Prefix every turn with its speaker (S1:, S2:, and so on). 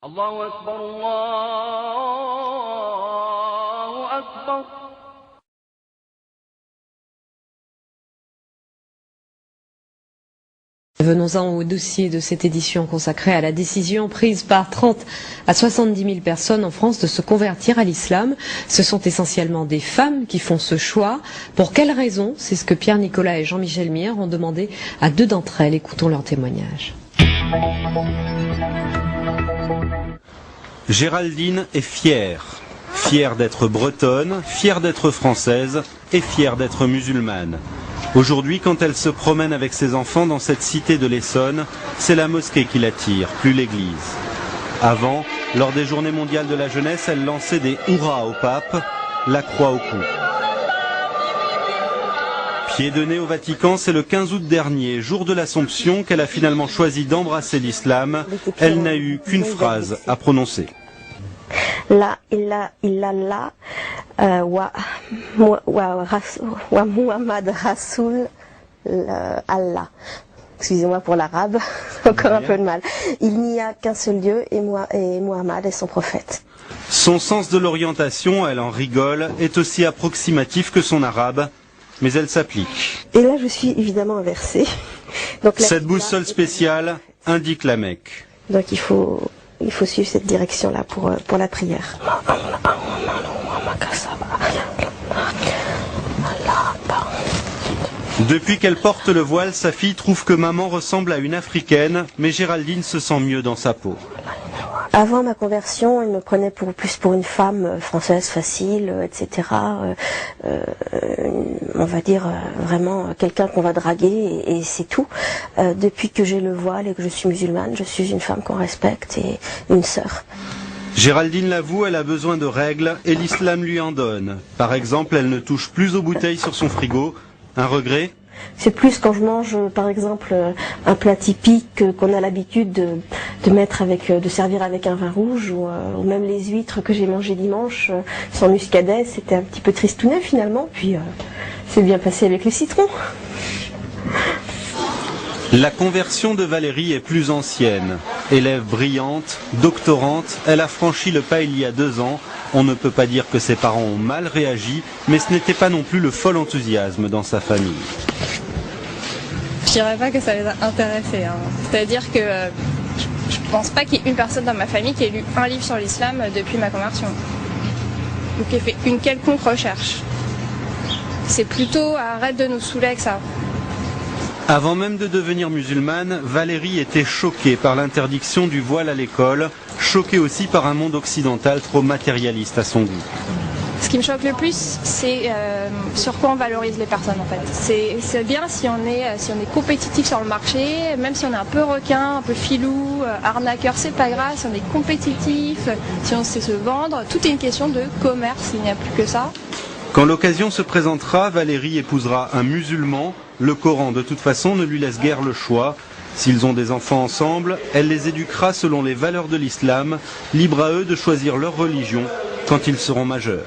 S1: Allahu Akbar, Allahu Akbar.
S2: Venons-en au dossier de cette édition consacrée à la décision prise par 30 à 70 000 personnes en France de se convertir à l'islam. Ce sont essentiellement des femmes qui font ce choix. Pour quelles raisons? C'est ce que Pierre Nicolas et Jean-Michel Mier ont demandé à deux d'entre elles. Écoutons leur témoignage.
S3: Géraldine est fière. Fière d'être bretonne, fière d'être française et fière d'être musulmane. Aujourd'hui, quand elle se promène avec ses enfants dans cette cité de l'Essonne, c'est la mosquée qui l'attire, plus l'église. Avant, lors des journées mondiales de la jeunesse, elle lançait des hurrahs au pape, la croix au cou. Pied de nez au Vatican, c'est le 15 août dernier, jour de l'Assomption, qu'elle a finalement choisi d'embrasser l'islam. Elle n'a eu qu'une phrase à prononcer.
S4: La ilaha illallah wa Muhammad Rasoul Allah. Excusez-moi pour l'arabe, encore un peu de mal. Il n'y a qu'un seul Dieu et Muhammad est son prophète.
S3: Son sens de l'orientation, elle en rigole, est aussi approximatif que son arabe, mais elle s'applique.
S4: Et là je suis évidemment inversée. Donc,
S3: cette boussole spéciale indique la Mecque.
S4: Donc il faut suivre cette direction-là pour la prière.
S3: Depuis qu'elle porte le voile, sa fille trouve que maman ressemble à une africaine, mais Géraldine se sent mieux dans sa peau.
S4: Avant ma conversion, elle me prenait plus pour une femme française facile, etc. On va dire vraiment quelqu'un qu'on va draguer et c'est tout. Depuis que j'ai le voile et que je suis musulmane, je suis une femme qu'on respecte et une sœur.
S3: Géraldine l'avoue, elle a besoin de règles et l'islam lui en donne. Par exemple, elle ne touche plus aux bouteilles sur son frigo. Un regret ?
S4: C'est plus quand je mange, par exemple, un plat typique qu'on a l'habitude de servir avec un vin rouge, ou même les huîtres que j'ai mangées dimanche sans muscadet, c'était un petit peu tristounet finalement, puis c'est bien passé avec le citron.
S3: La conversion de Valérie est plus ancienne. Élève brillante, doctorante, elle a franchi le pas il y a 2 ans. On ne peut pas dire que ses parents ont mal réagi, mais ce n'était pas non plus le fol enthousiasme dans sa famille.
S5: Je dirais pas que ça les a intéressés. C'est-à-dire que je pense pas qu'il y ait une personne dans ma famille qui ait lu un livre sur l'islam depuis ma conversion. Ou qui ait fait une quelconque recherche. C'est plutôt arrête de nous saouler avec ça.
S3: Avant même de devenir musulmane, Valérie était choquée par l'interdiction du voile à l'école, choquée aussi par un monde occidental trop matérialiste à son goût.
S5: Ce qui me choque le plus, c'est sur quoi on valorise les personnes en fait. C'est bien si on est compétitif sur le marché, même si on est un peu requin, un peu filou, arnaqueur, c'est pas grave, si on est compétitif, si on sait se vendre, tout est une question de commerce, il n'y a plus que ça.
S3: Quand l'occasion se présentera, Valérie épousera un musulman. Le Coran, de toute façon, ne lui laisse guère le choix. S'ils ont des enfants ensemble, elle les éduquera selon les valeurs de l'islam, libre à eux de choisir leur religion quand ils seront majeurs.